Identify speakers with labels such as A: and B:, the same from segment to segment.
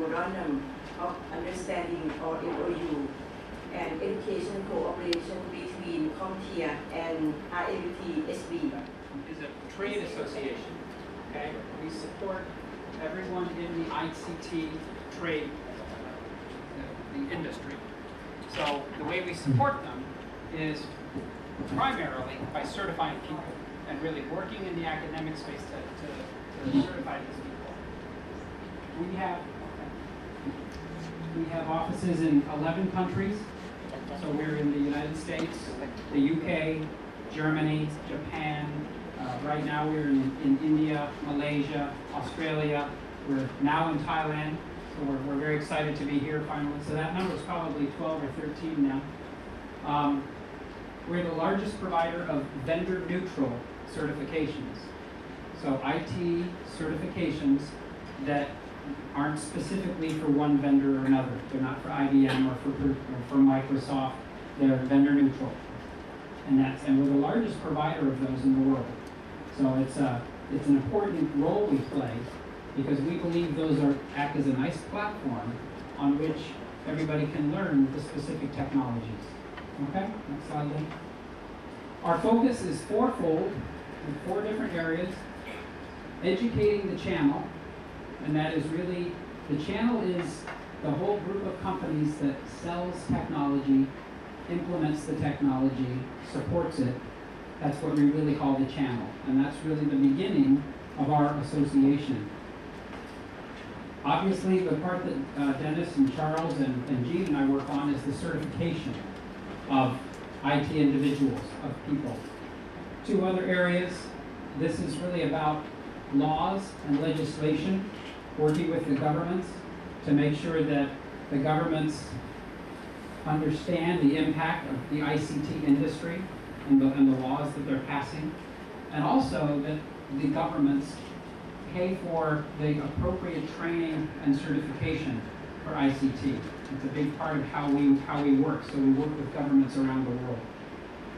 A: Memorandum of Understanding or MOU and Education Cooperation between CompTIA and RMUTSB.
B: Is a trade association. Okay, we support everyone in the ICT trade, the industry. So the way we support them is primarily by certifying people and really working in the academic space to certify these people. We have offices in 11 countries. So we're in the United States, the UK, Germany, Japan. Right now we're in India, Malaysia, Australia. We're now in Thailand. So we're very excited to be here finally. So that number is probably 12 or 13 now. We're the largest provider of vendor-neutral certifications. So IT certifications that aren't specifically for one vendor or another. They're not for IBM or for Microsoft. They're vendor-neutral. And we're the largest provider of those in the world. So it's an important role we play because we believe those act as a nice platform on which everybody can learn the specific technologies. Okay, next slide. Our focus is fourfold in 4 different areas. Educating the channel, and that is really, the channel is the whole group of companies that sells technology, implements the technology, supports it. That's what we really call the channel, and that's really the beginning of our association. Obviously, the part that Dennis and Charles and Jean and I work on is the certification of IT individuals, of people. 2 other areas, this is really about laws and legislation, working with the governments to make sure that the governments understand the impact of the ICT industry and the laws that they're passing, and also that the governments pay for the appropriate training and certification for ICT. It's a big part of how we work, so we work with governments around the world.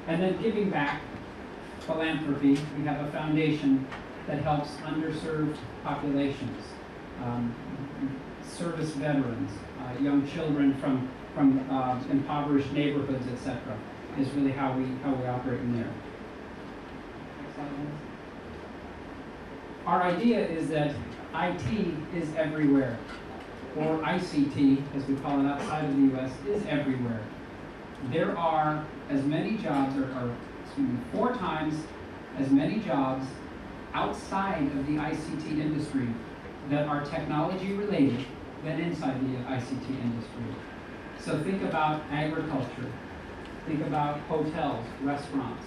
B: And then giving back, philanthropy. We have a foundation that helps underserved populations, service veterans, young children from impoverished neighborhoods, etc. is really how we operate in there. Next slide, please. Our idea is that IT is everywhere, or ICT, as we call it outside of the U.S., is everywhere. There are as many jobs, or 4 times as many jobs outside of the ICT industry that are technology related than inside the ICT industry. So think about agriculture, think about hotels, restaurants,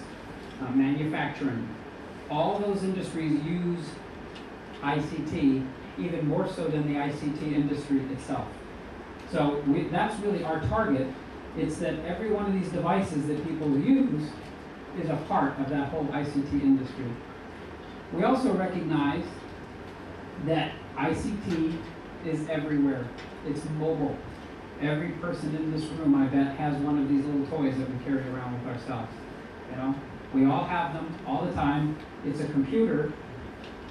B: manufacturing. All those industries use ICT even more so than the ICT industry itself. So that's really our target. It's that every one of these devices that people use is a part of that whole ICT industry. We also recognize that ICT is everywhere. It's mobile. Every person in this room, I bet, has one of these little toys that we carry around with ourselves. You know, we all have them all the time. It's a computer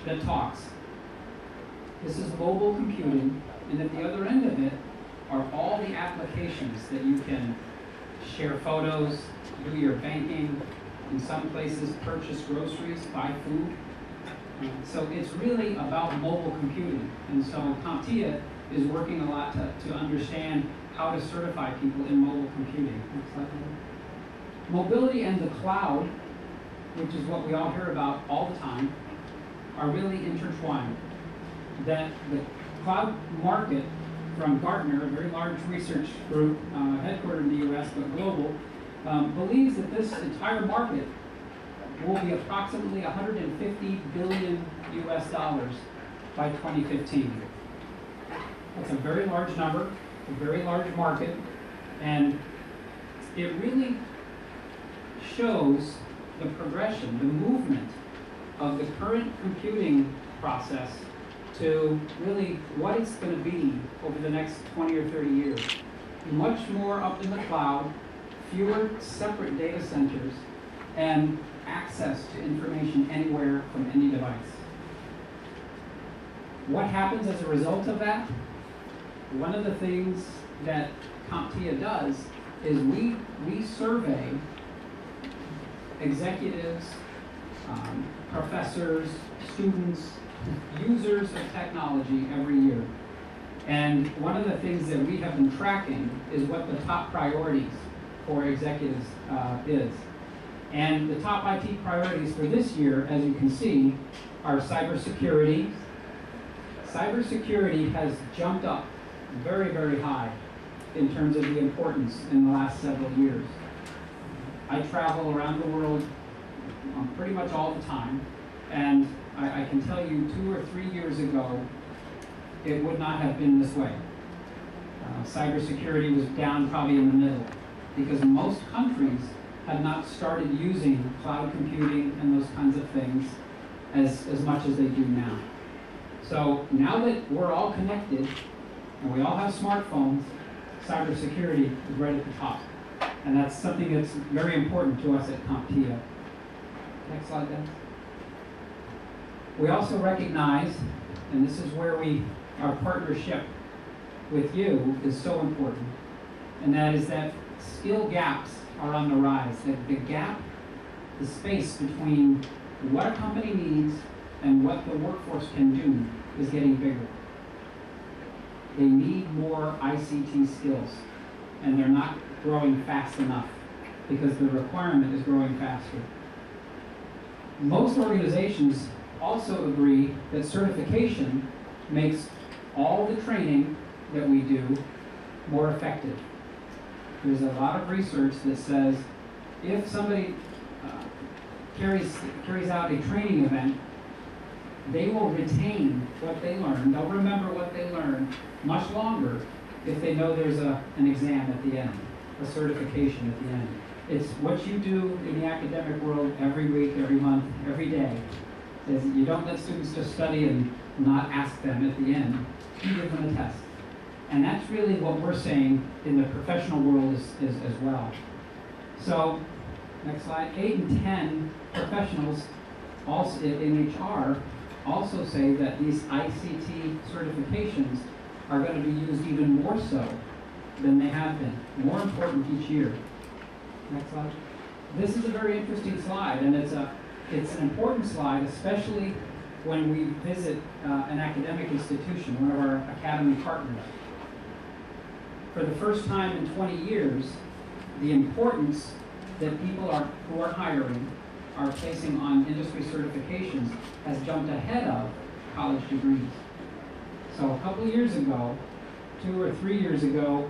B: that talks. This is mobile computing, and at the other end of it are all the applications that you can share photos, do your banking, in some places purchase groceries, buy food. So it's really about mobile computing. And so CompTIA is working a lot to understand how to certify people in mobile computing. Next slide, please. Mobility and the cloud, which is what we all hear about all the time, are really intertwined. That the cloud market from Gartner, a very large research group headquartered in the US but global, believes that this entire market will be approximately $150 billion US by 2015. That's a very large number, a very large market, and it really shows the progression, the movement of the current computing process to really what it's going to be over the next 20 or 30 years. Much more up in the cloud, fewer separate data centers, and access to information anywhere from any device. What happens as a result of that? one of the things that CompTIA does is we survey executives, professors, students, users of technology every year. And one of the things that we have been tracking is what the top priorities for executives is. And the top IT priorities for this year, as you can see, are cybersecurity. Cybersecurity has jumped up very, very high in terms of the importance in the last several years. I travel around the world pretty much all the time, and I can tell you 2 or 3 years ago, it would not have been this way. Cybersecurity was down probably in the middle because most countries had not started using cloud computing and those kinds of things as much as they do now. So now that we're all connected and we all have smartphones, cybersecurity is right at the top. And that's something that's very important to us at CompTIA. Next slide, guys. We also recognize, and this is where our partnership with you is so important, and that is that skill gaps are on the rise. The gap, the space between what a company needs and what the workforce can do is getting bigger. They need more ICT skills, and they're not growing fast enough because the requirement is growing faster. Most organizations also agree that certification makes all the training that we do more effective. There's a lot of research that says if somebody carries out a training event, they will retain what they learned. They'll remember what they learned much longer if they know there's an exam at the end, a certification at the end. It's what you do in the academic world every week, every month, every day. Is you don't let students just study and not ask them at the end. You give them a test. And that's really what we're saying in the professional world as well. So, next slide. 8 and 10 professionals also in HR also say that these ICT certifications are going to be used even more so than they have been, more important each year. Next slide. This is a very interesting slide, and it's an important slide, especially when we visit an academic institution, one of our academy partners. For the first time in 20 years, the importance that people who are hiring are placing on industry certifications has jumped ahead of college degrees. So a couple of years ago, 2 or 3 years ago,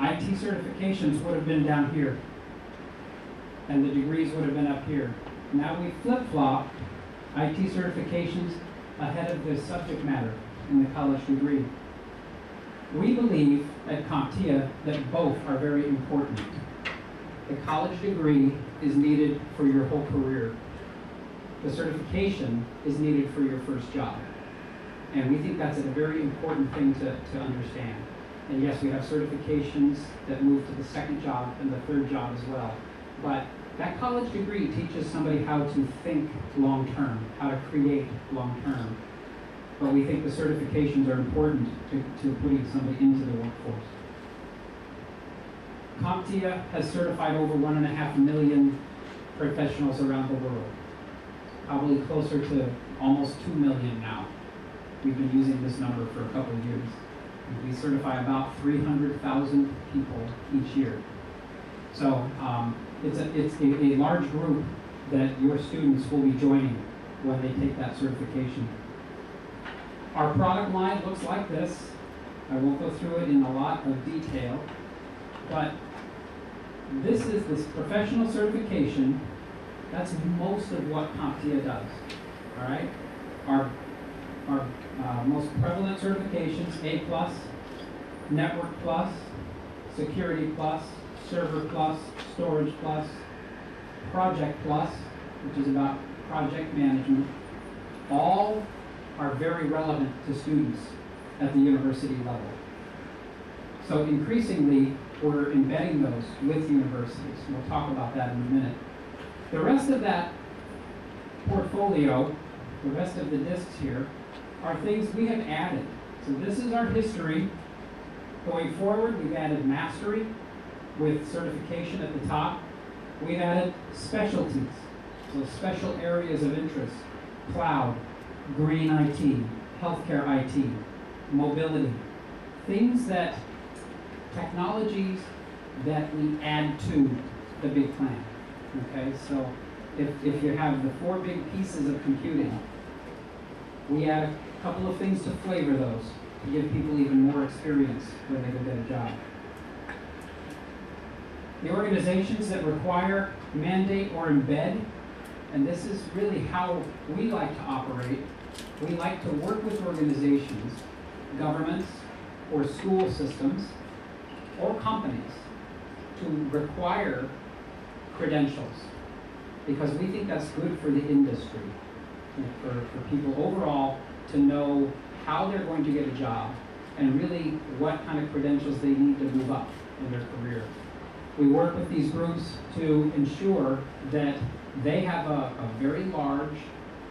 B: IT certifications would have been down here, and the degrees would have been up here. Now we flip-flop IT certifications ahead of the subject matter in the college degree. We believe at CompTIA that both are very important. The college degree is needed for your whole career. The certification is needed for your first job. And we think that's a very important thing to understand. And yes, we have certifications that move to the second job and the third job as well. But that college degree teaches somebody how to think long-term, how to create long-term. But we think the certifications are important to putting somebody into the workforce. CompTIA has certified over 1.5 million professionals around the world, probably closer to almost 2 million now. We've been using this number for a couple of years. We certify about 300,000 people each year. So it's a large group that your students will be joining when they take that certification. Our product line looks like this. I won't go through it in a lot of detail, but this professional certification. That's most of what CompTIA does. All right, our most prevalent certifications: A+, Network+, Security+, Server+, Storage+, Project+, which is about project management. All are very relevant to students at the university level. So increasingly, we're embedding those with universities. We'll talk about that in a minute. The rest of that portfolio, the rest of the discs here, are things we have added. So this is our history Going forward, we've added mastery with certification at the top. We've added specialties, so special areas of interest: cloud, green IT, healthcare IT, mobility, things that, technologies that we add to the big plan. Okay, so if you have the 4 big pieces of computing, we add a couple of things to flavor those, to give people even more experience when they go get a job. The organizations that require, mandate, or embed, and this is really how we like to operate, we like to work with organizations, governments, or school systems, or companies to require credentials, because we think that's good for the industry, for people overall to know how they're going to get a job and really what kind of credentials they need to move up in their career. We work with these groups to ensure that they have a very large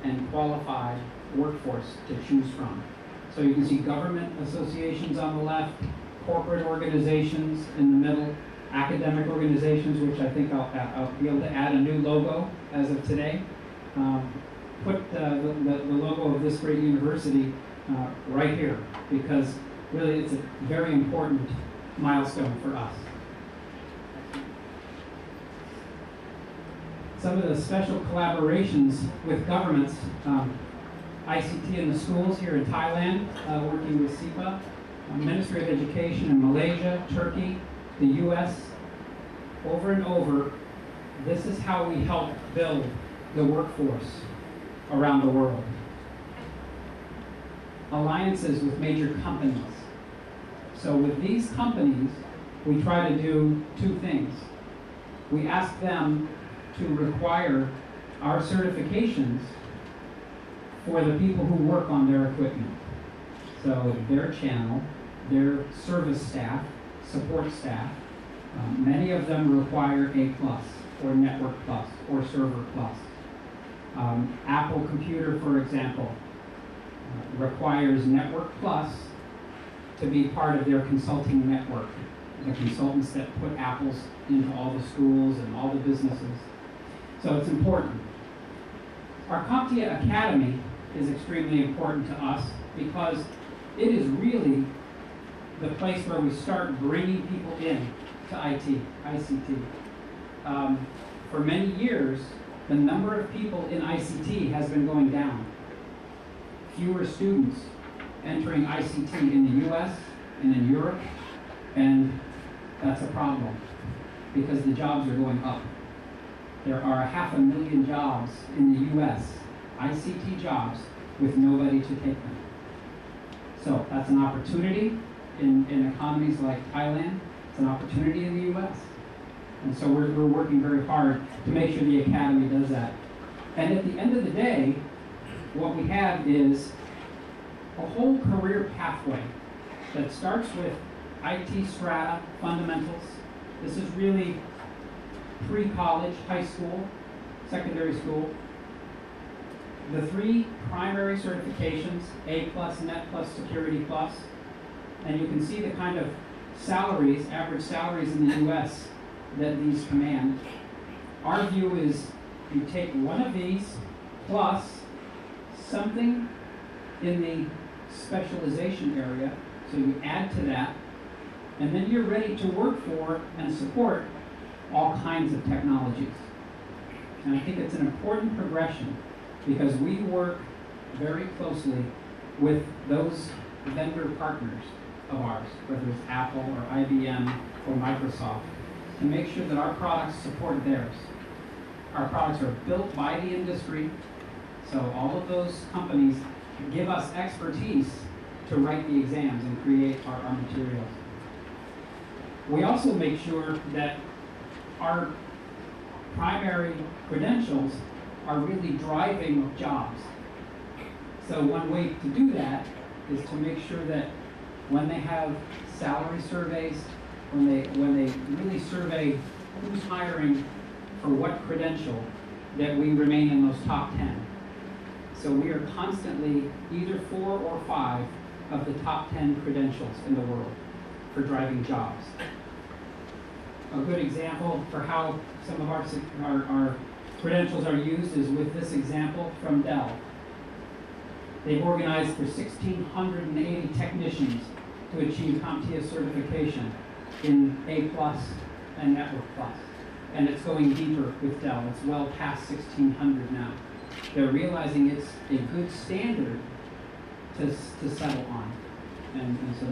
B: and qualified workforce to choose from. So you can see government associations on the left, corporate organizations in the middle, academic organizations, which I think I'll be able to add a new logo as of today. Put the logo of this great university right here, because really it's a very important milestone for us. Some of the special collaborations with governments, ICT in the schools here in Thailand, working with SIPA, Ministry of Education in Malaysia, Turkey, the US, over and over, this is how we help build the workforce around the world. Alliances with major companies. So with these companies, we try to do 2 things. We ask them to require our certifications for the people who work on their equipment. So their channel, their service staff, support staff, many of them require A+, or Network+, or Server+. Apple Computer, for example, requires Network+ to be part of their consulting network, the consultants that put apples into all the schools and all the businesses. So it's important. Our CompTIA Academy is extremely important to us because it is really the place where we start bringing people in to IT, ICT. For many years, the number of people in ICT has been going down. Fewer students entering ICT in the US and in Europe, and that's a problem because the jobs are going up. There are 500,000 jobs in the US, ICT jobs, with nobody to take them. So that's an opportunity in economies like Thailand. It's an opportunity in the US. And so we're working very hard to make sure the Academy does that. And at the end of the day, what we have is a whole career pathway that starts with IT strata, fundamentals. This is really pre-college, high school, secondary school. The 3 primary certifications, A+, Net+, Security+, and you can see the kind of salaries, average salaries in the US that these command. Our view is you take one of these plus something in the specialization area, so you add to that, and then you're ready to work for and support all kinds of technologies. And I think it's an important progression because we work very closely with those vendor partners of ours, whether it's Apple or IBM or Microsoft, to make sure that our products support theirs. Our products are built by the industry, so all of those companies give us expertise to write the exams and create our materials. We also make sure that our primary credentials are really driving jobs. So one way to do that is to make sure that when they have salary surveys, when they really survey who's hiring for what credential, that we remain in those top 10. So we are constantly either 4 or 5 of the top 10 credentials in the world for driving jobs. A good example for how some of our credentials are used is with this example from Dell. They've organized for 1,680 technicians to achieve CompTIA certification in A+ and Network+. And it's going deeper with Dell. It's well past 1,600 now. They're realizing it's a good standard to settle on. And so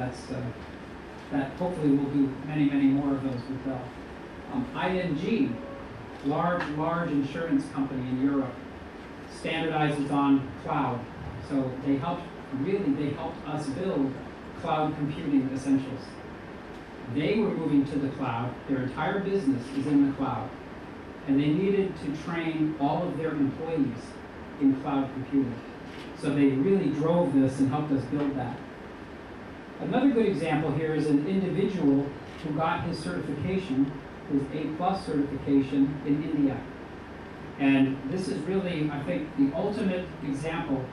B: that hopefully we'll do many, many more of those with Dell. ING, large insurance company in Europe, standardizes on cloud. So they helped us build cloud computing essentials. They were moving to the cloud. Their entire business is in the cloud. And they needed to train all of their employees in cloud computing. So they really drove this and helped us build that. Another good example here is an individual who got his certification, his A+ certification in India. And this is really, I think, the ultimate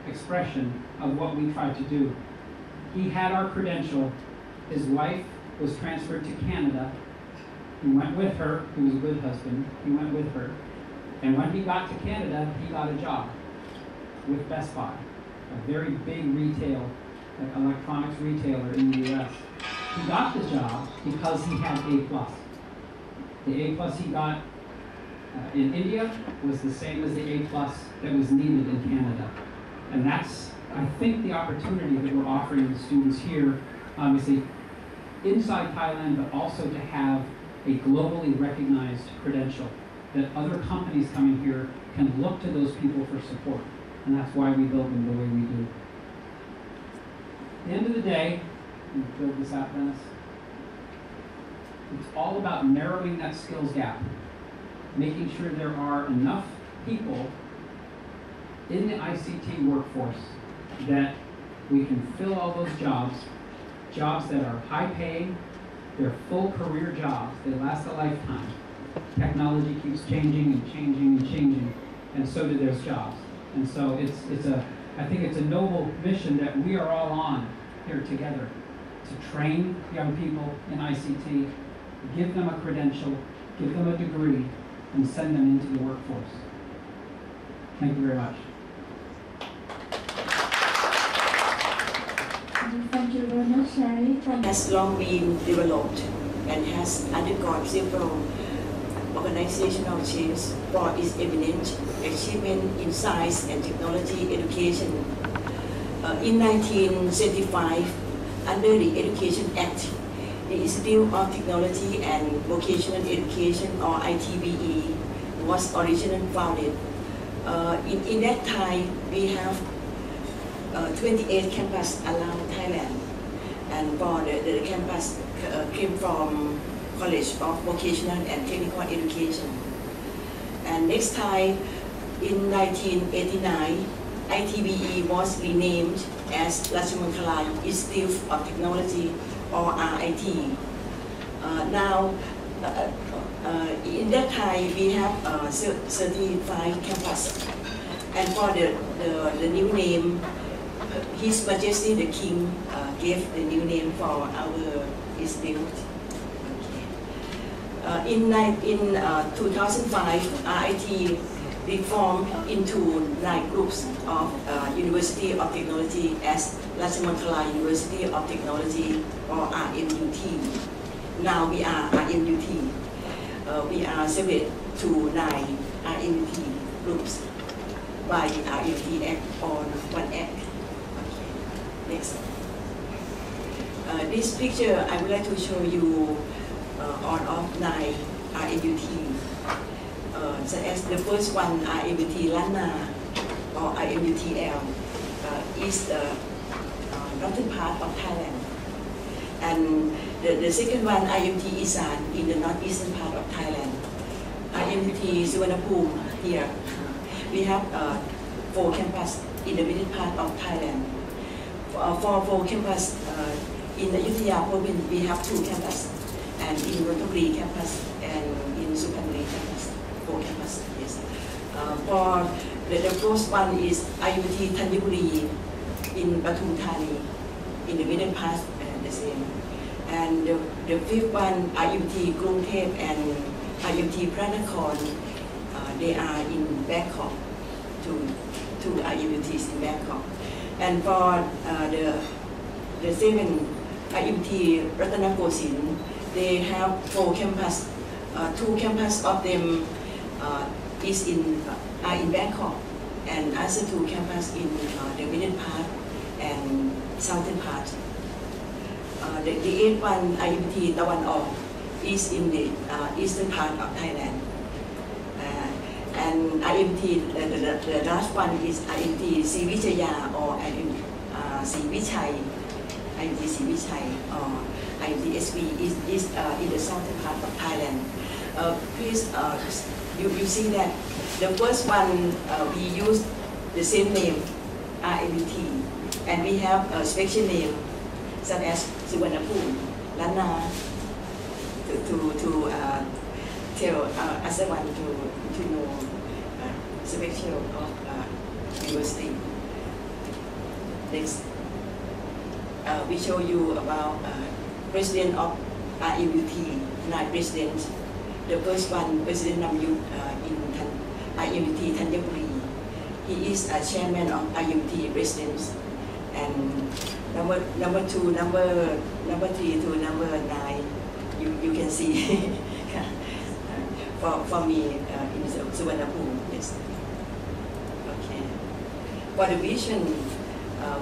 B: expression of what we try to do. He had our credential. His wife was transferred to Canada. He went with her. He was a good husband. He went with her. And when he got to Canada, he got a job with Best Buy, a very big retail, electronics retailer in the US. He got the job because he had A+. The A+ he got in India was the same as the A+ that was needed in Canada. And that's, I think, the opportunity that we're offering the students here, obviously inside Thailand, but also to have a globally recognized credential that other companies coming here can look to those people for support. And that's why we build them the way we do. At the end of the day, you build this out, Dennis, it's all about narrowing that skills gap, making sure there are enough people in the ICT workforce that we can fill all those jobs that are high paying, they're full career jobs, they last a lifetime. Technology keeps changing and changing and changing, and so do those jobs. And so I think it's a noble mission that we are all on here together to train young people in ICT, give them a credential, give them a degree, and send them into the workforce. Thank you very much.
C: Thank you very much, Terry.
A: Has long been developed and has undergone several organizational changes for its eminent achievement in science and technology education. In 1975, under the Education Act, the Institute of Technology and Vocational Education, or ITVE, was originally founded. In that time, we have 28 campuses around Thailand, and for the campus came from College of Vocational and Technical Education. And next time, in 1989, ITVE was renamed as Rajamankalan Institute of Technology, or RIT. Now, in that time, we have 35 campuses. And for the new name, His Majesty the King gave the new name for our institute. Okay. In 2005, RIT reformed into 9 groups of University of Technology as Rajamankalan University of Technology, or RMUT. Now we are RMUT. We are separated to 9 RMUT groups by the RMUT Act on one Act. Okay. Next. This picture I would like to show you all of 9 RMUT. Such as the first one, RMUT Lana, or RMUTL, is the northern part of Thailand. And the second one, RMUT Isan, in the northeastern part of Thailand. RMUT Suvarnabhumi here. We have 4 campuses in the middle part of Thailand. For 4 campuses in the Ayutthaya province, we have 2 campuses, and in Nonthaburi campus and in Suphanburi campus. 4 campuses, yes. For the first one is IUT Thanjavuri in Pathum Thani, in the middle part, the same. And The fifth one, RMUT กรุงเทพ and RMUT พระนคร they are in Bangkok, two RMUTs in Bangkok. And for the seventh RMUT รัตนโกสินทร์ they have 4 campus, 2 campus of them are in Bangkok, and other 2 campus in the middle part and southern part. The 8th one, RMUT ตะวันออก is in the eastern part of Thailand. And RMUT, the last one is RMUT ศรีวิชยา orศรีวิชัย RMUT ศรีวิชัย or RMUT SV is in the southern part of Thailand. Please, you see that the first one we use the same name, RMUT, and we have a special name such as Suvarnapur, Lana, to tell other one to know special of university. Next, we show you about president of RMUT, 9 presidents. The first one, President Namyut in RMUT Thanyaburi. He is a chairman of RMUT residents. And number 2, number 3 to number 9, you can see for me in Suvarnapur. Yes. Okay. For the vision,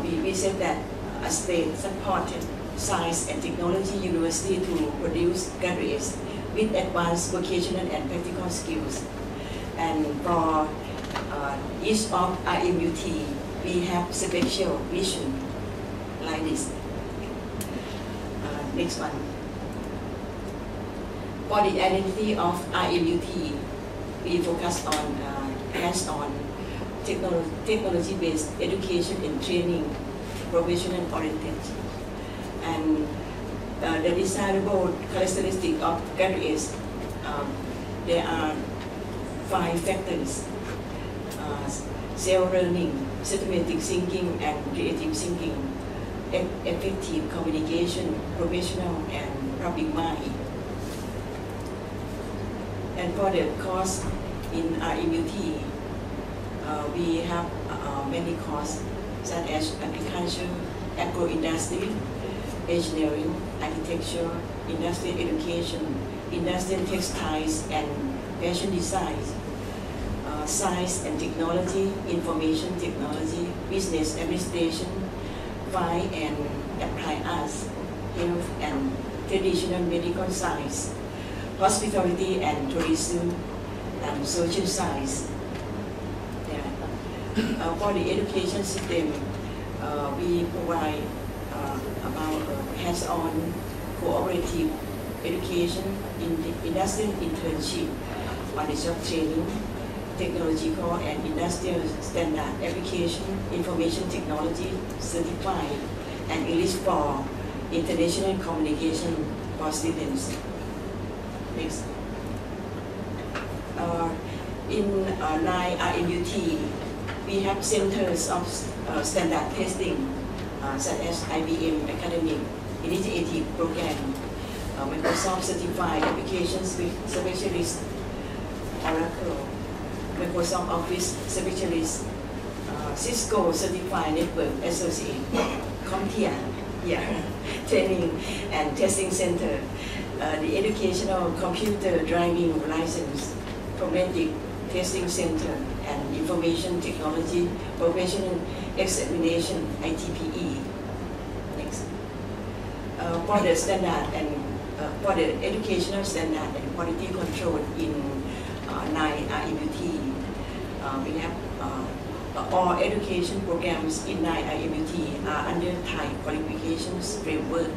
A: we said that a state supported science and technology university to produce graduates with advanced vocational and practical skills. And for each of RMUT, we have special vision like this. Next one. For the identity of RMUT, we focus on hands-on technology-based education and training, professional oriented. And the desirable characteristic of graduates, there are 5 factors: self-learning, systematic thinking, and creative thinking, effective communication, professional, and public mind. And for the course in RMUT, we have many courses such as agriculture, agro-industry, engineering, architecture, industrial education, industrial textiles and fashion design, science and technology, information technology, business administration, fine and applied arts, health and traditional medical science, hospitality and tourism, and social science. For the education system, we provide about hands-on cooperative education, in the industrial internship, on-the-job training, technological and industrial standard application, information technology certified, and English for international communication for students. Next. In 9 RMUT, we have centers of standard testing, such as IBM Academic Initiative Program, Microsoft Certified Application Specialist, Oracle, Microsoft Office Specialist, Cisco Certified Network Associate, CompTIA Training and Testing Center, the Educational Computer Driving License, Forensic Testing Center, and Information Technology Professional Examination, ITPE. Next. For the standard and for the educational standard and quality control in 9 RMUT, we have all education programs in 9 RMUT are under Thai Qualifications Framework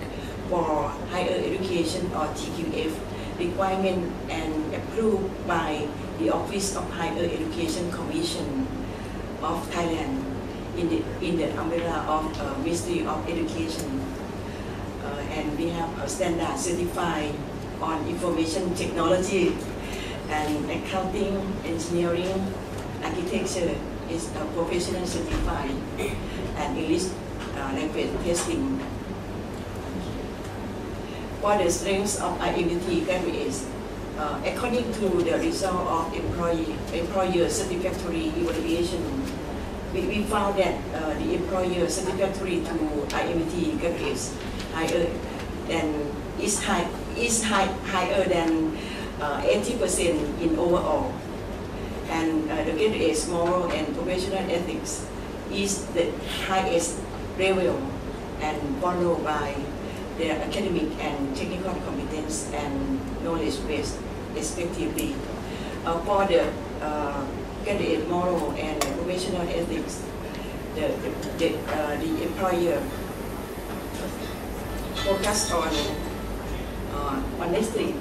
A: for Higher Education or TQF requirement and approved by the Office of Higher Education Commission of Thailand in the umbrella of Ministry of Education. And we have a standard certified on information technology and accounting, engineering, architecture is a professional certified, and English language testing. for the strengths of IMUT graduates, according to the result of employer satisfactory evaluation, we found that the employer satisfactory to IMUT graduates is higher than 80% in overall, and the graduates' moral and professional ethics is the highest level, and followed by their academic and technical competence and knowledge base, respectively. For the graduate moral and professional ethics, the employer focus on honesty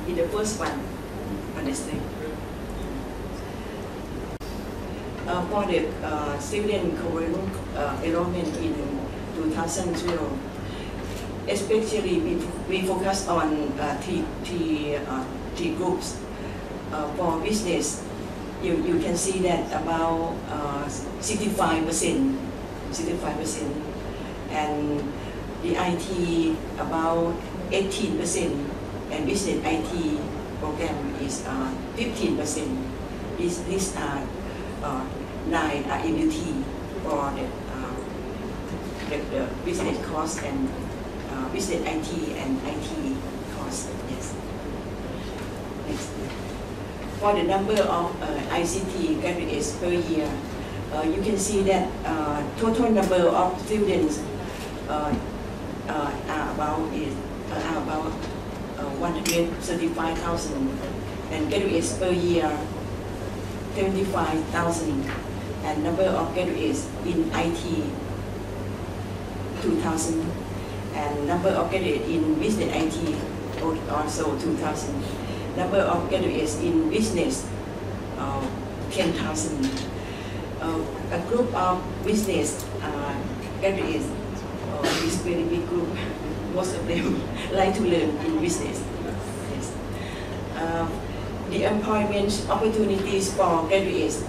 A: in the first one, honesty. For the student current enrollment in 2012, especially we focus on three groups. For business, you can see that about 65%, and the IT about 18%, and business IT program is 15%. These are 9 IMUT for the business course and business IT and IT course. Yes. Next. For the number of ICT graduates per year, you can see that total number of students are about 135,000, and graduates per year 75,000, and number of graduates in IT 2,000, and number of graduates in business IT also 2,000. Number of graduates in business 10,000. A group of business graduates is very big group. Most of them like to learn in business. Yes. The employment opportunities for graduates,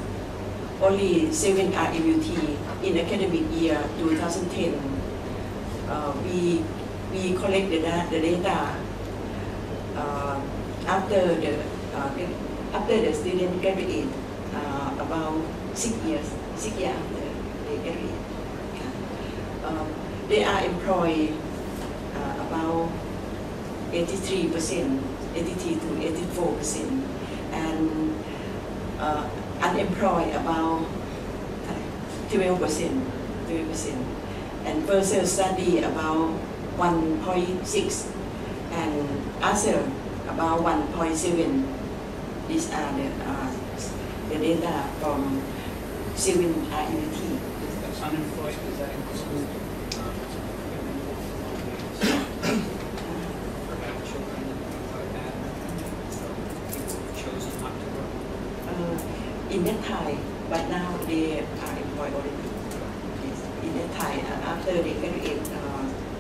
A: only 7 RMUT in academic year 2010. We collect the data after the student graduate, about 6 years after they graduate. They are employed about 83%, 83 to 84%, and unemployed about 12%, and further study about 1.6, and other about 1.7. These are the data from 7 RMUT.
B: Unemployed, does that include forgotten children and things like that? So people who chose not to work?
A: In that time, but now they are employed already. Yes. In that time, after they graduate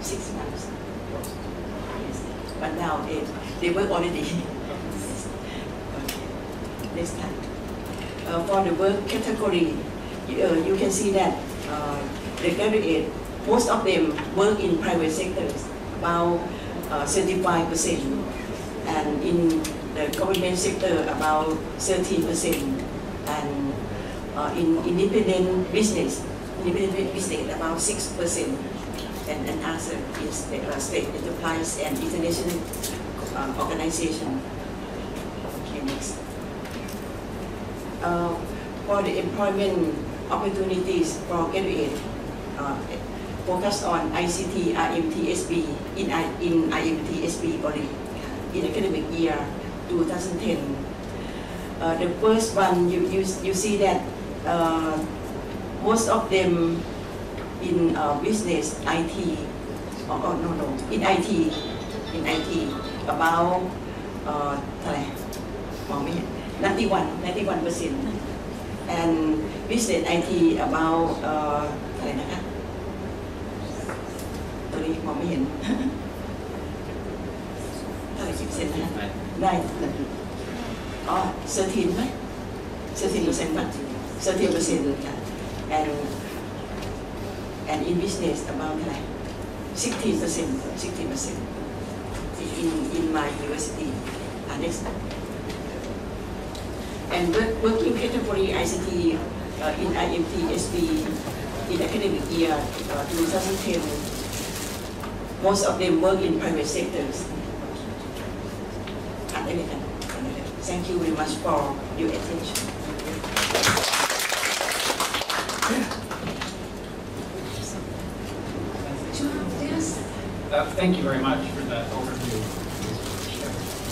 A: 6 months. Yes. But now they work already. Yes. Okay. Next time. For the work category, you can see that the graduate, most of them work in private sectors, about 75%, and in the government sector about 13%, and in independent business about 6%, and other is the state enterprise and international organization. Okay, next. For the employment opportunities for graduate, focus on ICT RMUTSB in IMUTSB body in academic year 2010. The first one you see that most of them in business IT, in IT about 91%, and business IT about อะไรนะคะตัวนี้มองไม่เห็นเท่าไหร่10%นะได้อ๋อ13ไหม13%ป่ะ13%ค่ะ and in business about เท่าไหร่16% in my university. Next. And working category ICT in IMT-SB in academic year 2010. Most of them work in private sectors. Thank you very much for your attention.
B: Thank you very much for that overview.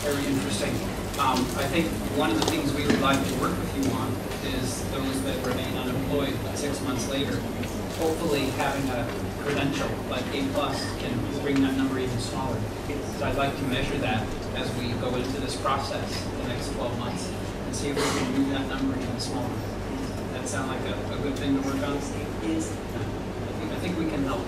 B: Very interesting. I think one of the things we would like to work with you on is those that remain unemployed 6 months later. Hopefully having a credential like A+ can bring that number even smaller. So I'd like to measure that as we go into this process the next 12 months and see if we can move that number even smaller. That sound like a good thing to work on?
A: Yes.
B: I think we can help.